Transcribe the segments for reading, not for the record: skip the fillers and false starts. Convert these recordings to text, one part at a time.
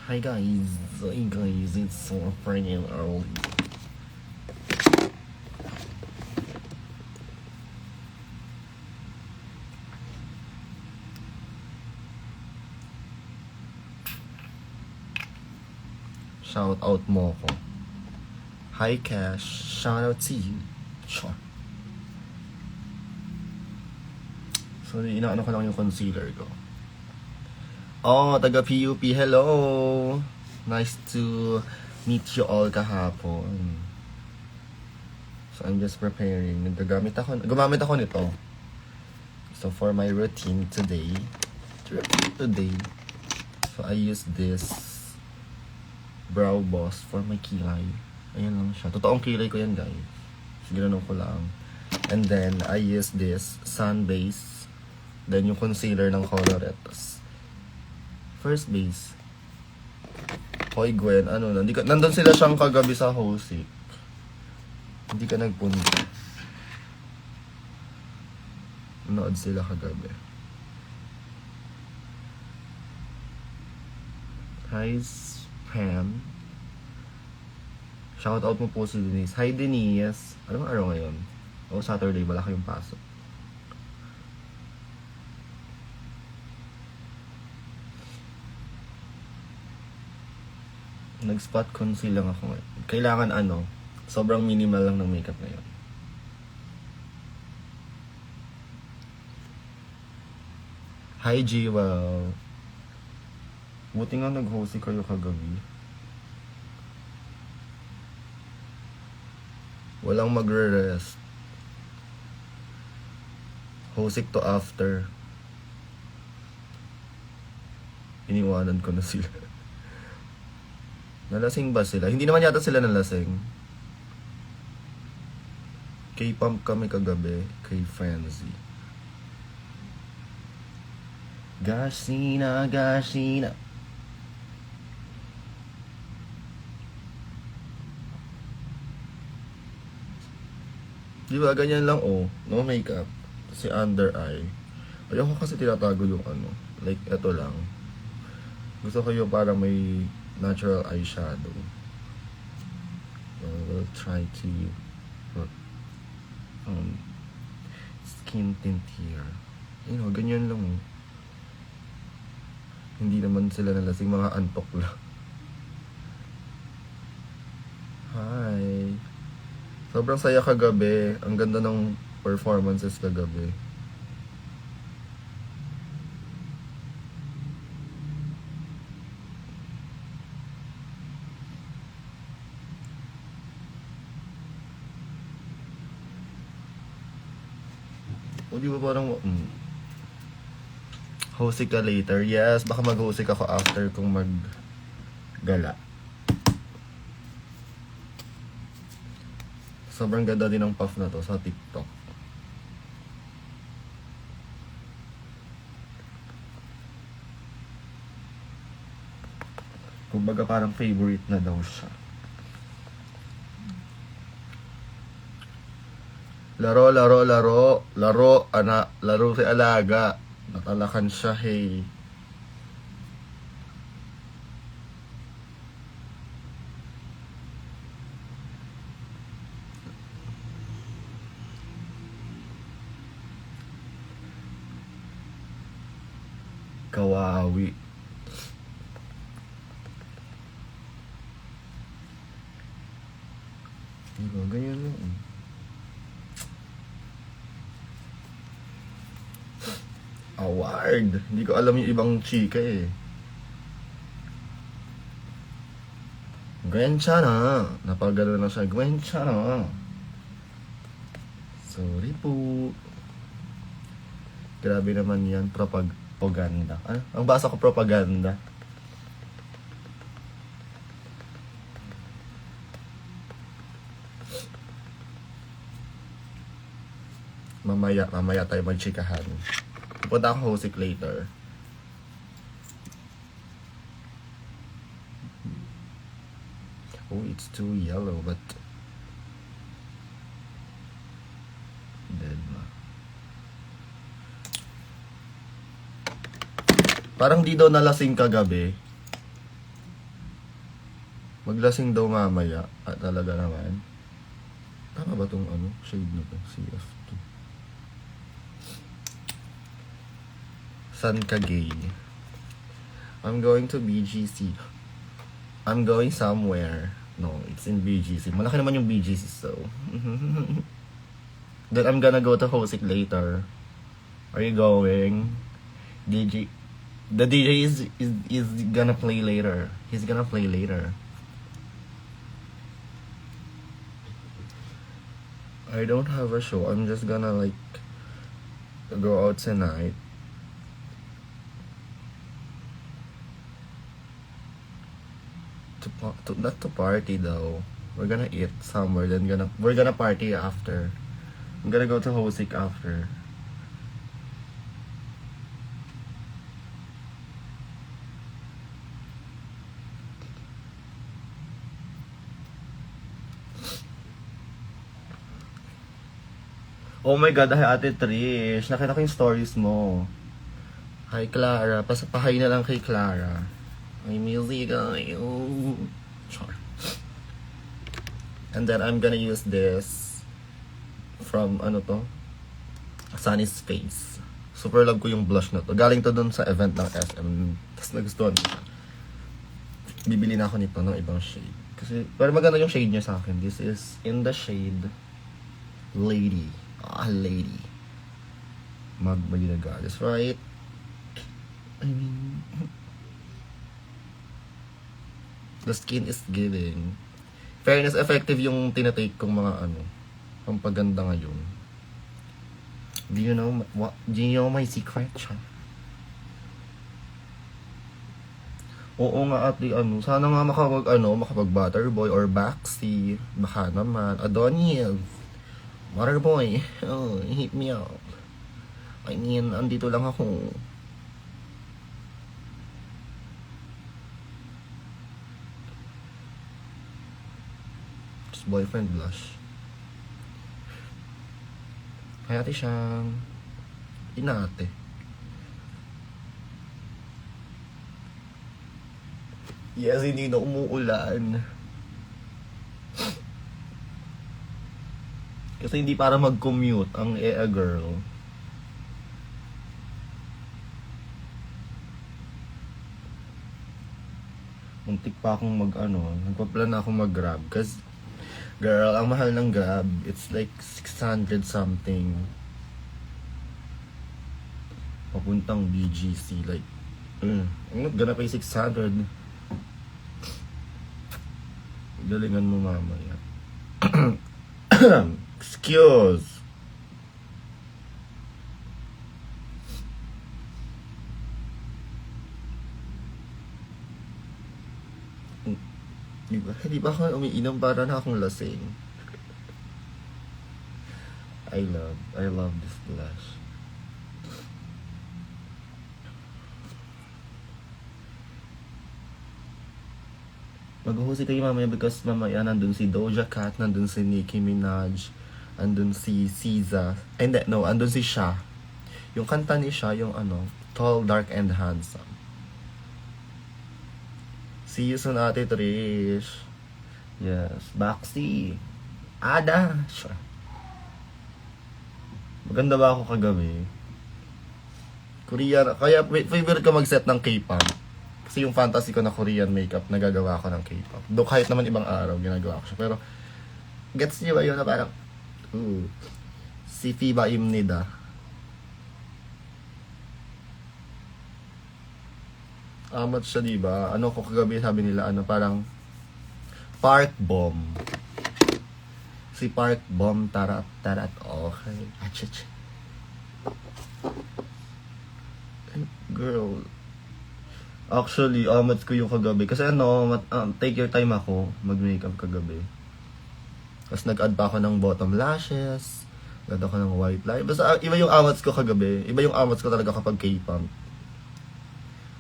Hi guys, it's so freaking early. Shout out mo ko. Hi Cash, shout out to you. Sure. So, inaano ko lang yung concealer ko. Oh, taga PUP, hello! Nice to meet you all kahapon. So, I'm just preparing. Gumamit ako nito. So, for my routine today, so I use this Brow Boss for my kilay. Ayan lang siya. Totoong kilay ko yan, guys. Ginanong ko lang. And then, I use this Sun Base. Then, yung concealer ng Coloretos. First base. Hoy, Gwen, ano na? Nandun sila siyang kagabi sa Hosik. Hindi ka nagpunta. Nanood sila kagabi. Hi, Pam. Shoutout mo po si Denise. Hi, Denise. Anong araw ngayon? O, Saturday. Wala kayong pasok. Nag-spot conceal lang ako ngayon. Kailangan sobrang minimal lang ng makeup ngayon. Hi, Jewel. Buti nga nag-hosty kayo kagabi. Walang magre-rest. Hosik to after. Iniwanan ko na sila. Nalasing ba sila? Hindi naman yata sila nalasing. K-pump kami kagabi. Kay Frenzy. Gashina. Di ba ganyan lang no makeup. Kasi under eye. Ayoko kasi tinatago yung like eto lang. Gusto ko yung parang may natural eyeshadow. We'll try to put skin tint here. Ganyan lang. Hindi naman sila nalasing, mga antok lang. Hi. Sobrang saya kagabi. Ang ganda ng performances kagabi. O di ba parang hosik ka later? Yes, baka mag-hosik ako after kung mag-gala. Sobrang ganda din ng puff na to sa TikTok. Kumbaga parang favorite na daw siya. Laro, anak. Laro si alaga. Natalakan siya, hey. Kawawi. Ganyan lang. Award. Hindi ko alam yung ibang chika eh. Gwencha na. Napagano na siya. Gwencha na. Sorry po. Grabe naman yan. Propaganda. Ang basa ko propaganda. Mamaya tayo magchikahan. Pupunta ako hosik later. Oh, it's too yellow, but dead na. Parang di daw nalasing kagabi. Maglasing daw mamaya. Talaga naman. Tama ba tong shade na to? CF2. San ka gay? I'm going to BGC. I'm going somewhere. No, it's in BGC. Malaki naman yung BGC, so. Then I'm gonna go to Hosik later. Are you going? DJ. The DJ is gonna play later. He's gonna play later. I don't have a show. I'm just gonna like go out tonight. Not to party though. We're gonna eat somewhere. Then we're gonna party after. I'm gonna go to Hosik after. Oh my God, hi Ate Trish. Nakita ko yung stories mo. Hi Clara. Pahay na lang kay Clara. May music kayo. Sure. And then I'm gonna use this from Sunny's Face. Super love ko yung blush na to. Galing to dun sa event ng SM. Tapos nagustuhan ko siya. Bibili na ako nito ng ibang shade. Kasi, pero maganda yung shade niya sa akin. This is in the shade Lady. Lady. Magmali na goddess, right? I mean, the skin is giving. Fairness, effective yung tinatake kong mga pampaganda ngayon. Do you know my secret siya? Oo nga ate, sana nga makapag Butterboy or Baxi. Baka naman, Adonis. Waterboy, hit me up. I mean, andito lang ako. Just boyfriend blush. Kaya ate siyang inate. Yes, hindi na umuulan. Kasi hindi para mag-commute ang girl. Muntik pa akong nagpa-plan na akong mag-grab. Kasi, girl, ang mahal ng grab, it's like 600 something. Papuntang BGC, like, I'm not gonna pay 600. Galingan mo mamaya. Excuse. Di ba ako umiinom para na akong lasing? I love this blush. Maghuhusay kayo mamaya because mamaya nandun si Doja Cat, nandun si Nicki Minaj, andun si SZA, andun si Sha. Yung kanta ni Sha, yung Tall, Dark, and Handsome. See you soon, Ate Trish. Yes, Baxi. Ada. Sure. Maganda ba ako kagabi? Korean, kaya favorite ko mag-set ng K-pop. Kasi yung fantasy ko na Korean makeup, nagagawa ko ng K-pop. Though kahit naman ibang araw, ginagawa ko siya. Pero, gets niyo ba yun na parang, si Fiba Imnida. Amat siya, diba? Ko kagabi sabi nila, parang, Park Bomb. Si Park Bomb, tarat, okay. Achich. Girl. Actually, amat ko yung kagabi. Kasi take your time ako, mag-makeup kagabi. Tapos nag-add pa ako ng bottom lashes, nag-add ako ng white line. Basta iba yung amats ko kagabi. Iba yung amats ko talaga kapag K-pop.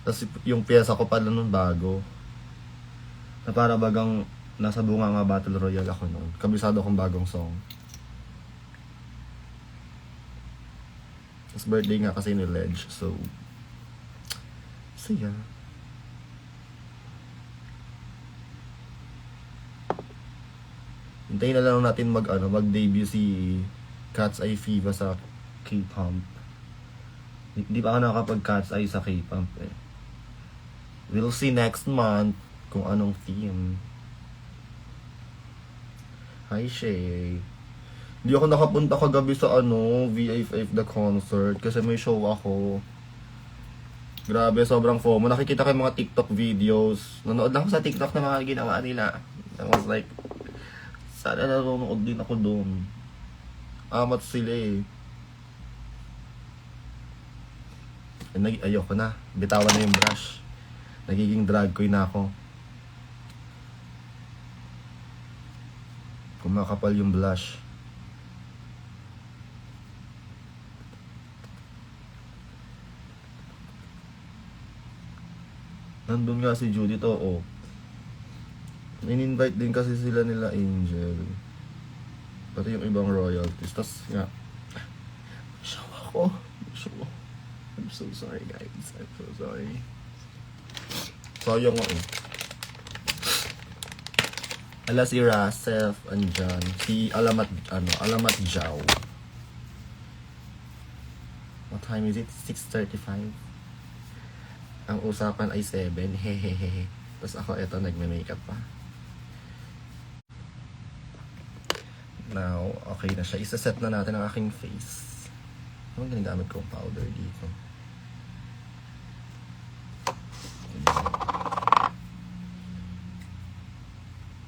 Tapos yung pyesa ko pala nun bago. Na para bagang nasa bunga nga Battle Royale ako nun. Kabisado akong bagong song. Tapos birthday nga kasi ni Ledge. So yeah. Hintayin na lang natin mag-debut si Cat's Eye Fever sa K-pop. Hindi pa ako nakakapag-Cat's Eye sa K-pop eh. We'll see next month kung anong theme. Hi, Shay. Hindi ako nakapunta kagabi sa VIFF the concert kasi may show ako. Grabe, sobrang FOMO. Nakikita ko yung mga TikTok videos. Nanood lang ako sa TikTok na mga ginawa nila. I was like, sana nanonood din ako doon. Amat sila eh. Ayoko na. Bitawan na yung brush. Nagiging drag queen na ako. Kumakapal yung blush. Nandun nga si Judith, oo. In-invite din kasi sila nila Angel. Pati yung ibang royalties. Tapos nga, show ako. Show. I'm so sorry guys. I'm so sorry. Sayang nga eh. Ala si Rasef, andyan. Si Alamat Jao. What time is it? 6:35. Ang usapan ay 7. Hehehe. Tapos ako eto nagme-makeup pa. Now, okay na siya. Isa-set na natin ang aking face. Anong ginagamit kong powder dito?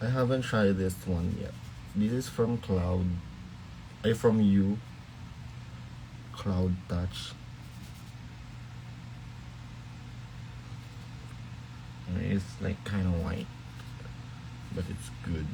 I haven't tried this one yet. This is from Cloud. From You. Cloud Touch. It's like kind of white, but it's good.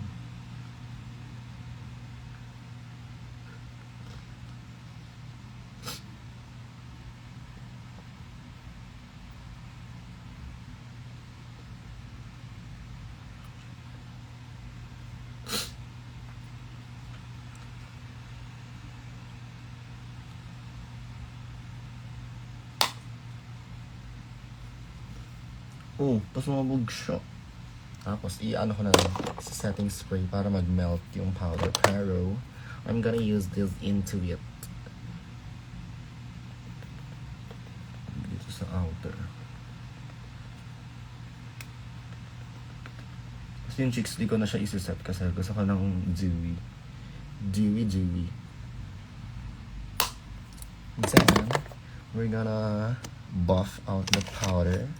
Tapos mabog siya. Tapos i-ano ko na lang sa setting spray para mag-melt yung powder. Pero I'm gonna use this into it. Dito sa outer. Kasi yung cheeks di ko na siya isi-set kasi gusto ko ng dewy. Dewy. Then, we're gonna buff out the powder.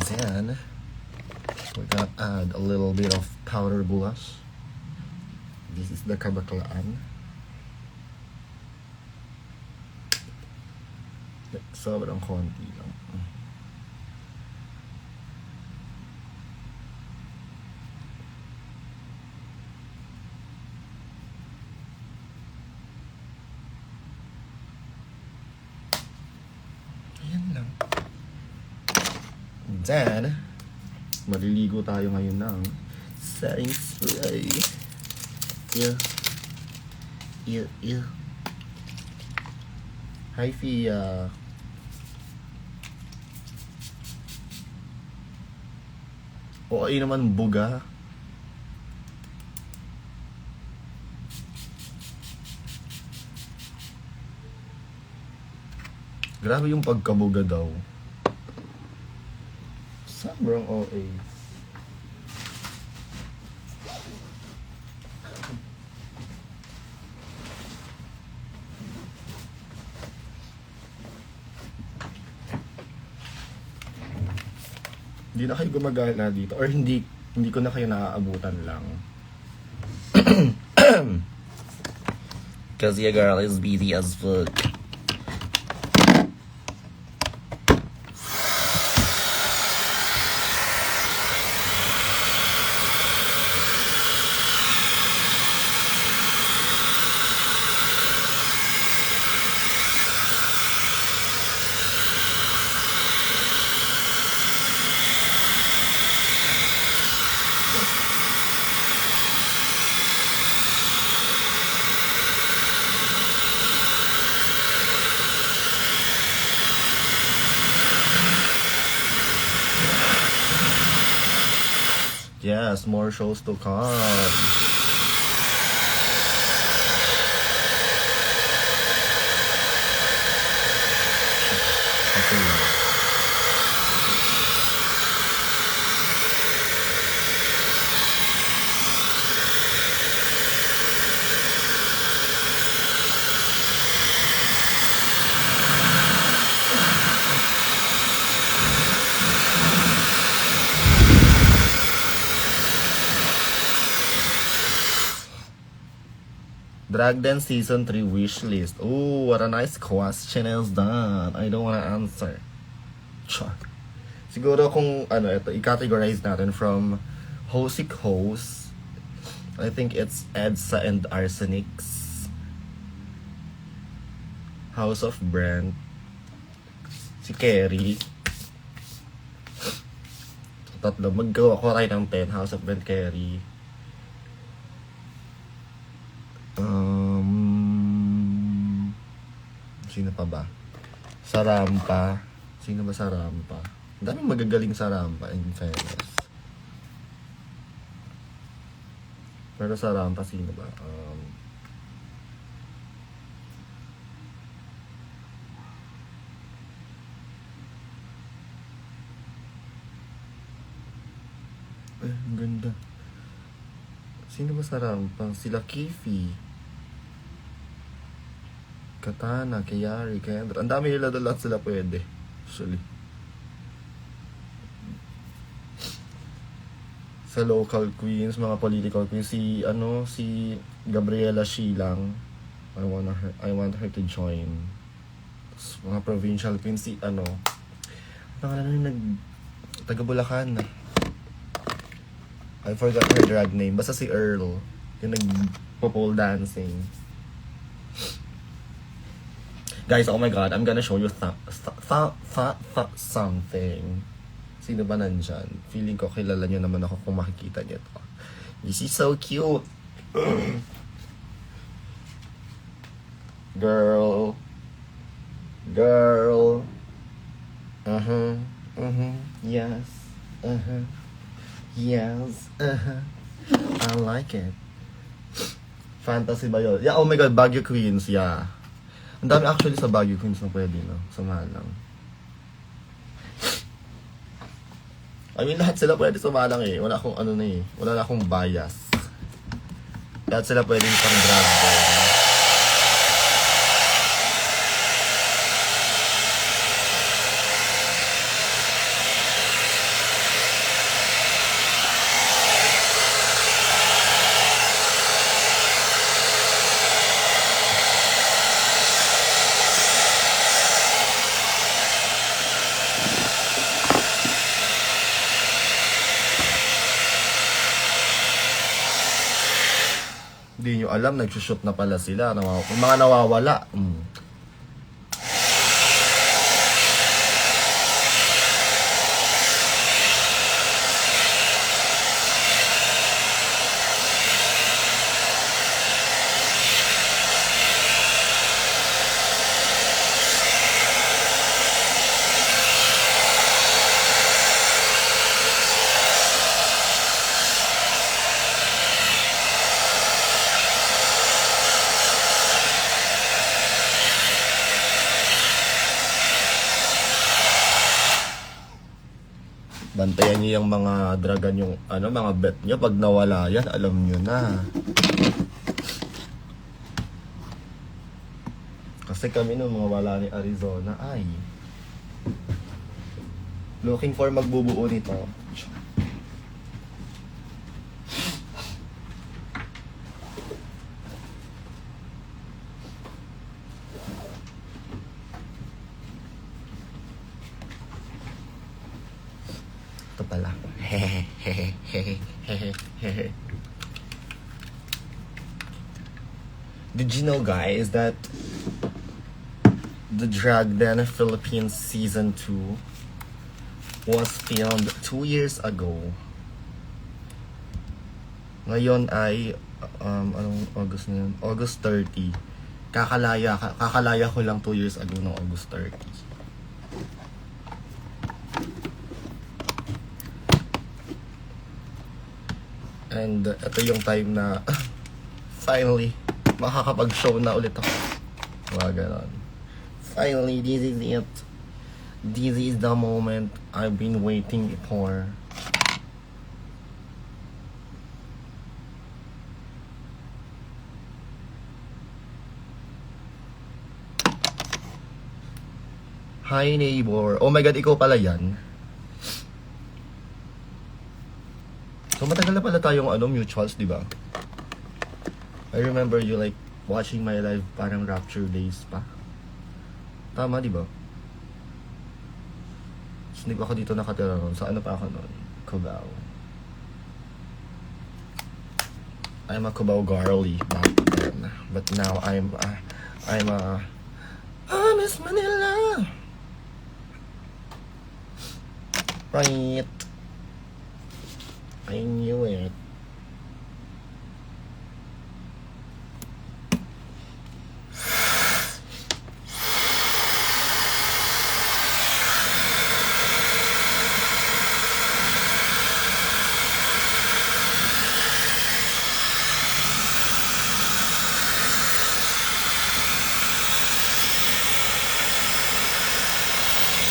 Then, we're gonna add a little bit of powder blush. This is the Kabaklaan. Sobrang konti lang. Ayan lang. Then, maliligo tayo ngayon ng setting spray. Ew. Hi, Fia. Okay naman, buga. Grabe yung pagkabuga daw. Sobrang OA. Hindi na kayo gumagala dito or hindi ko na kayo naaabutan lang. Cause your girl is busy as fuck. Yes, more shows to come. Okay. Drag Dance Season 3 wish list. Ooh, what a nice question is that. I don't wanna answer. Char. Siguro kung ano ito, i-categorize natin from Hosic Host. I think it's Edsa and Arsenics. House of Brent. Si Kerry. Tatlo. Maggawa ko tayo ng 10. House of Brent, Kerry. Sino pa ba? Sa Rampa. Sino ba sa Rampa? Ang daming magagaling sa Rampa, in fairness. Pero sa Rampa, sino ba? Ang ganda. Sino ba sa Rampa? Sila Kifi. Katana, Kayari, Kendra. Ang dami nila doon, lahat sila pwede. Actually. Sa local queens, mga political queens, si Gabriela Shilang. I want her to join. Tapos, mga provincial queens, si pangalan na taga Bulacan. I forgot her drag name. Basta si Earl. Yung nag-pole dancing. Guys, oh my god, I'm gonna show you something. Sino ba nandyan? Feeling ko kilala nyo naman ako kung makikita nyo to. This is so cute. Girl. Yes. Yes. I like it. Fantasy ba yun? Yeah, oh my god, Baguio Queens, yeah. Ang dami actually sa Baguio Queens na pwede, no? Sumalang. I mean, lahat sila pwede sumalang eh. Wala akong wala na akong bias. Lahat sila pwede pang drag din. Hindi nyo alam, nagsushoot na pala sila. Mga nawawala. Bantayan niyo yung mga dragan yung mga bet niyo. Pag nawala yan, alam niyo na. Kasi kami nung mga wala ni Arizona ay looking for magbubuo nito. Ito pala. Did you know, guys, that the Drag Den Philippines Season 2 was filmed 2 years ago? Ngayon ay anong August na yun? August 30. Kakalaya ko lang 2 years ago ng August 30. And ito yung time na finally makakapag-show na ulit ako. Mga ganon. Finally, this is it. This is the moment I've been waiting for. Hi neighbor. Oh my god, ikaw pala yan. So matagal na pala tayong mutuals, di ba? I remember you like watching my live parang Rapture days pa. Tama, di ba? So, hindi pa ako dito nakatira nun. Sa ano pa ako nun? Cubao. I'm a Cubao girly back then. But now I miss Manila. Right. I knew it.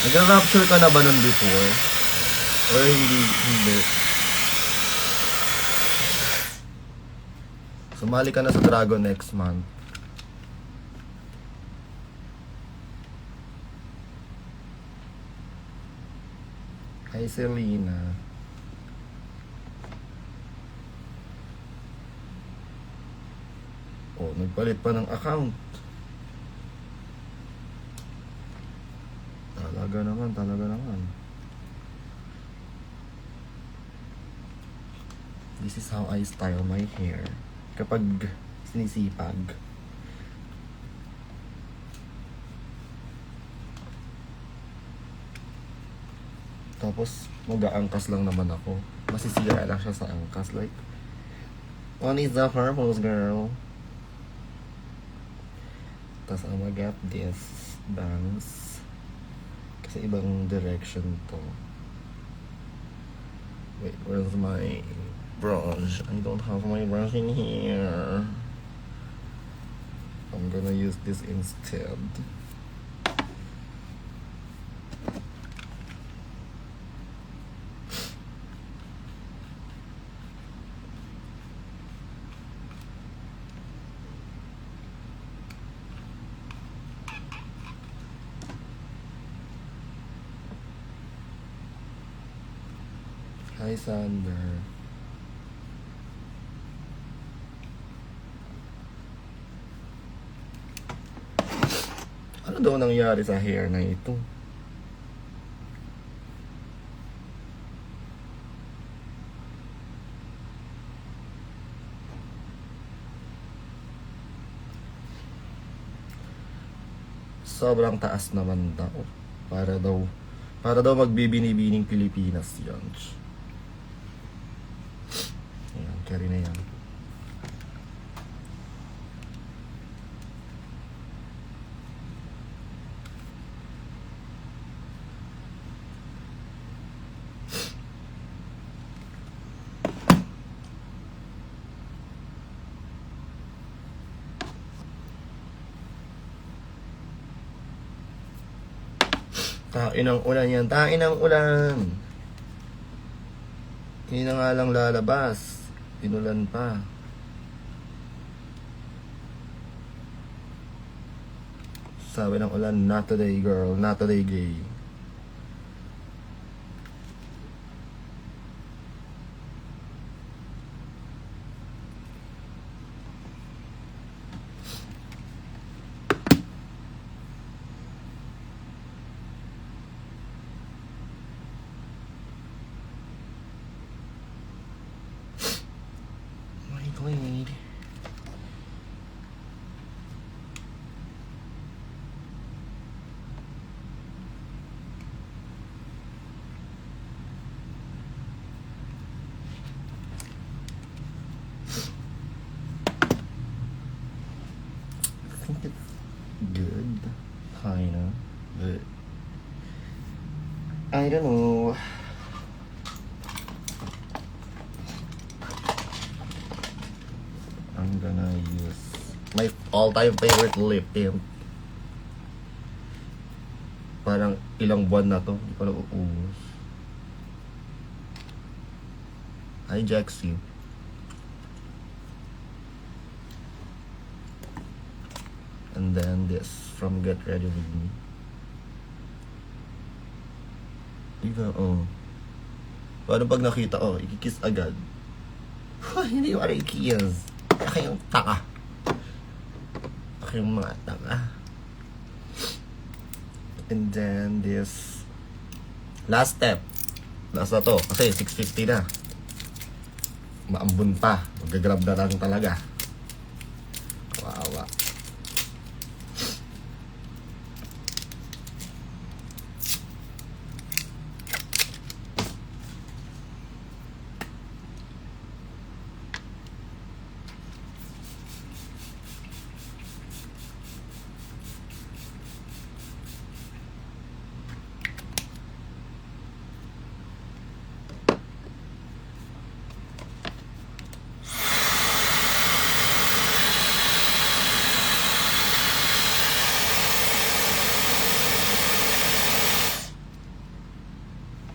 Nag-rapture ka na ba nun before? Or hindi? Sumali ka na sa Dragon next month. Hi Selena. Oh, nagpalit pa ng account. Talaga naman. This is how I style my hair kapag sinisipag. Tapos mag-aangkas lang naman ako. Masisira lang siya sa angkas. Like, what is the purpose, girl? Tapos I'm gonna get this bangs sa ibang direction to. Wait, where's my brush? I don't have my brush in here. I'm gonna use this instead. Hi, Sander. Ano daw nangyari sa hair na ito? Sobrang taas naman daw. Para daw magbibini-bining Pilipinas yan. Ayan, carry na yan. Tain ang ulan yan. Tain ang ulan. Hindi na nga lang lalabas. Pinulan pa. Sabi ng ulan, not today girl, not today gay. Wait. I think it's good, kinda, but I don't know. all-time favorite lip tint. Parang ilang buwan na to, hindi ko na uubos. Hi, Jaxie. And then this from Get Ready With Me. Diba, oh. Paano pag nakita, oh, ikikiss agad. Hindi ko rin ikikiss. Kayong taka. Kayong mga taka. And then this last step. Last na to. Kasi 6:50 na. Maambun pa. Magagrab na lang talaga. Kawawa.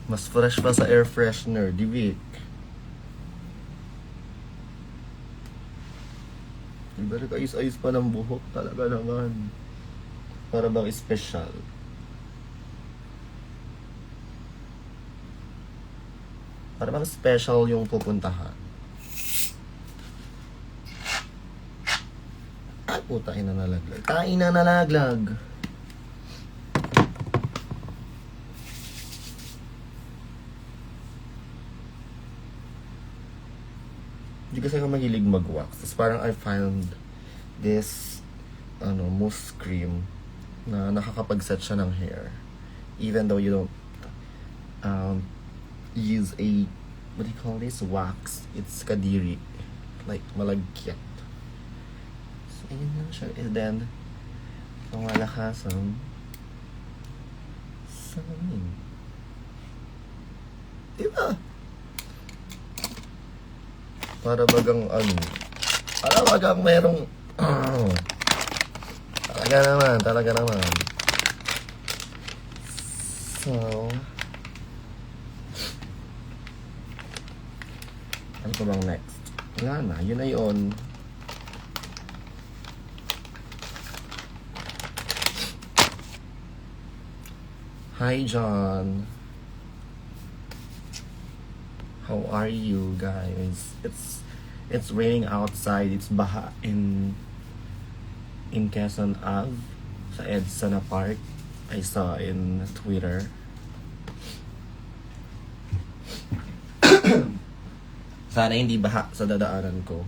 Mas fresh pa sa air freshener, Divik. Diba nag-ayos-ayos pa ng buhok talaga naman. Para bang special. Para bang special yung pupuntahan. Ay, puta, ina nalaglag. Tain na nalaglag. Hindi kasi ako mahilig mag-wax. Tapos parang I found this mousse cream na nakakapag-set siya ng hair. Even though you don't use a, what do you call this? Wax. It's kadiri. Like, malagkit. So, ayun lang siya. And then, pamalakasan sa amin. Diba? Para bagang para bagang merong talaga naman. So, ano pa bang next? Wala na, yun na yun. Hi, John. How are you guys? It's raining outside. It's baha in Quezon Ave sa EDSA na park. I saw in Twitter. Sana hindi baha sa dadaanan ko.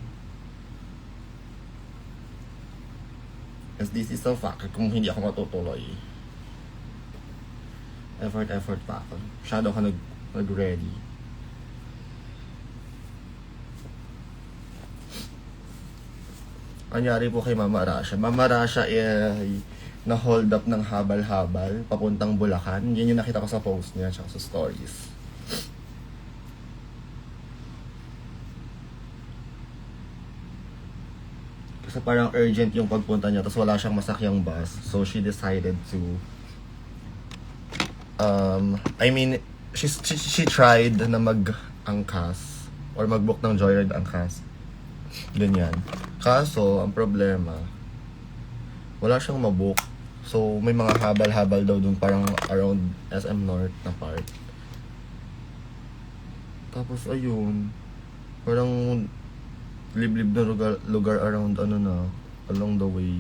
Because this is a factor kung hindi ako matutuloy. Effort pa ako. Masyado ka nag-ready. Anyari po kay Mama Rasha. Mama Rasha ay na-hold up ng habal-habal papuntang Bulacan. Yun yung nakita ko sa post niya tsaka sa stories. Kasi parang urgent yung pagpunta niya tapos wala siyang masakyang bus. So she decided to she tried na mag-angkas or mag-book ng Joyride angkas. Ganyan. Kaso, ang problema, wala siyang mabook. So, may mga habal-habal daw dun parang around SM North na part. Tapos, ayun, parang liblib na lugar around along the way.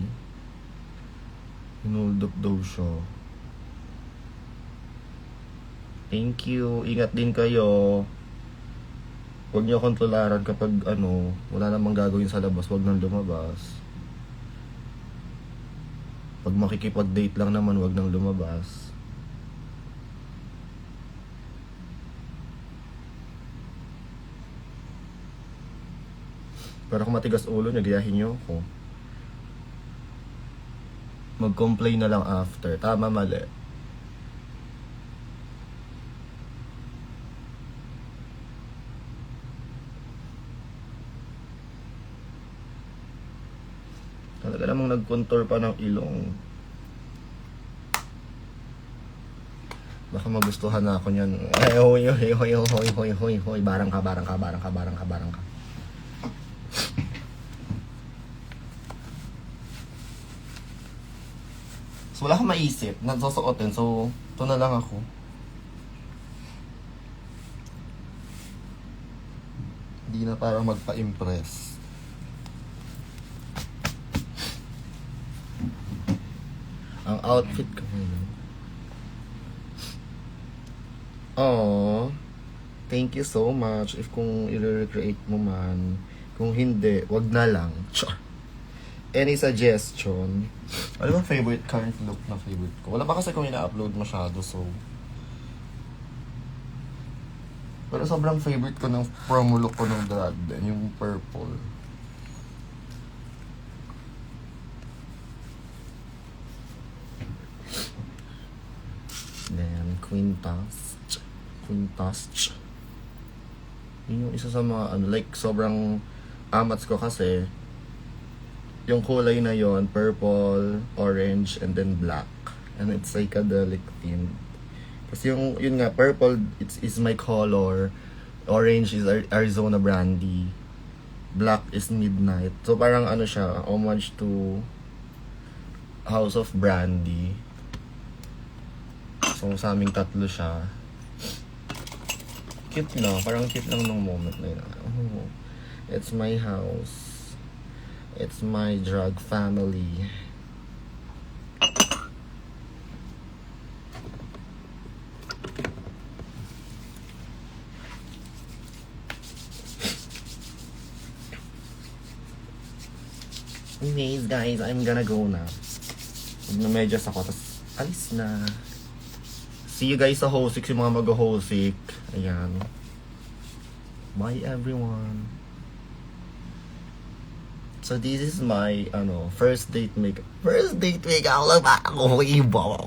Hinold up daw siya. Thank you. Ingat din kayo. Huwag niyo kontrolaran kapag wala namang gagawin sa labas, huwag nang lumabas. Pag makikipag-date lang naman, huwag nang lumabas. Pero kung matigas ulo niyo, gayahin niyo ako. Mag-complain na lang after. Tama, mali. Talaga namang nag-contour pa ng ilong. Baka magustuhan na ako niyan. Ay, hoy, hoy, hoy, hoy, hoy, hoy, hoy. Barang ka. So, wala akong maisip na susuotin. So, ito na lang ako. Hindi na para magpa-impress. Ang outfit ko ngayon. Oh, thank you so much. If kung i-recreate mo man. Kung hindi, wag na lang. Char. Any suggestion? Ano bang favorite current look na favorite ko? Wala pa kasi kung ina-upload masyado, so... Pero sobrang favorite ko ng promo look ko ng drag din, yung purple. Then, Quintas. Yun yung isa sa mga, like, sobrang amats ko kasi yung kulay na yon, purple, orange, and then black. And it's psychedelic theme. Kasi yun nga, purple is my color, orange is Arizona Brandy, black is Midnight. So parang ano siya, homage to House of Brandy. So sa aming tatlo siya. Cute na, parang cute lang nung moment na yun. Oh, it's my house. It's my drug family. Anyways, guys, I'm gonna go na. Magna-medyas ako, tapos alis na. See you guys sa Hosik, yung mga mag-Hosik. Ayan. Bye, everyone. So, this is my, first date makeup. First date makeup lang ba ako, iba.